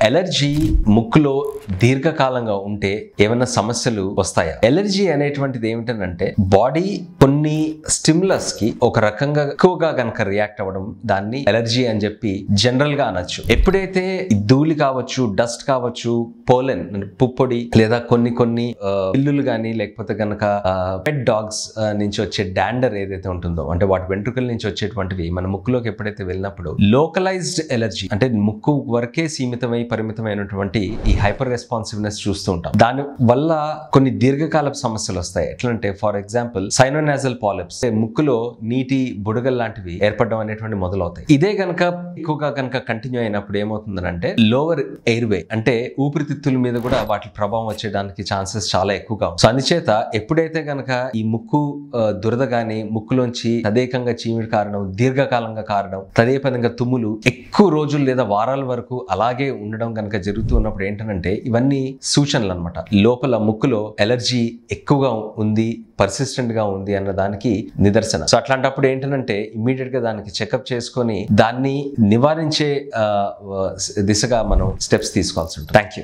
Allergy ముక్కులో దీర్ఘకాలంగా ఉంటే ఏమైనా సమస్యలు వస్తాయా? ఎలర్జీ అనేటువంటిది ఏమిటంటే బాడీ కొన్ని స్టిమ్యులస్ కి ఒక రకంగా ఎక్కువగా గనక రియాక్ట్ అవ్వడం దాన్ని ఎలర్జీ అని చెప్పి జనరల్ గా అనొచ్చు. ఎప్పుడైతే ధూళి కావచ్చు, డస్ట్ కావచ్చు, పోలెన్ పుప్పొడి లేదా కొన్ని పిల్లులు గానీ లేకపోతే గనక పెట్ డాగ్స్ నుంచి వచ్చే డాండర్ ఏదైతే ఉంటుందో అంటే వాటి వెంట్రుకల నుంచి వచ్చేటువంటివి మన ముక్కులోకి ఎప్పుడైతే వెళ్ళినప్పుడు లోకలైజ్డ్ ఎలర్జీ అంటే ముక్కు వరకే పరిమితమైనటువంటి ఈ హైపర్ రెస్పాన్సివ్నెస్ చూస్తూ ఉంటాం. దాని వల్ల కొన్ని దీర్ఘకాలపు సమస్యలు వస్తాయి. ఎట్లంటే ఫర్ ఎగ్జాంపుల్ సైనోనాజల్ పాలిప్స్, ముక్కులో నీటి బుడగల్ లాంటివి ఏర్పడడం అనేటువంటి మొదలవుతాయి. ఇదే గనక ఎక్కువగా గనక కంటిన్యూ అయినప్పుడు ఏమవుతుందంటే లోవర్ ఎయిర్వే అంటే ఊపిరితిత్తుల మీద కూడా వాటి ప్రభావం వచ్చేయడానికి ఛాన్సెస్ చాలా ఎక్కువగా ఉంటాయి. సో అందుచేత ఎప్పుడైతే గనక ఈ ముక్కు దురద గాని ముక్కులోంచి తదేకంగా చీమిడి కారణం, దీర్ఘకాలంగా కారణం, తదే పదంగా తుమ్ములు ఎక్కువ రోజులు లేదా వారాల వరకు అలాగే ఉండడం కనుక జరుగుతూ ఉన్నప్పుడు ఏంటంటే ఇవన్నీ సూచనలు అన్నమాట. లోపల ముక్కులో ఎలర్జీ ఎక్కువగా ఉంది, పర్సిస్టెంట్ గా ఉంది అన్న దానికి నిదర్శనం. సో అట్లాంటప్పుడు ఏంటంటే ఇమ్మీడియట్ గా దానికి చెకప్ చేసుకొని దాన్ని నివారించే దిశగా మనం స్టెప్స్ తీసుకోవాల్సి ఉంటుంది. Thank you.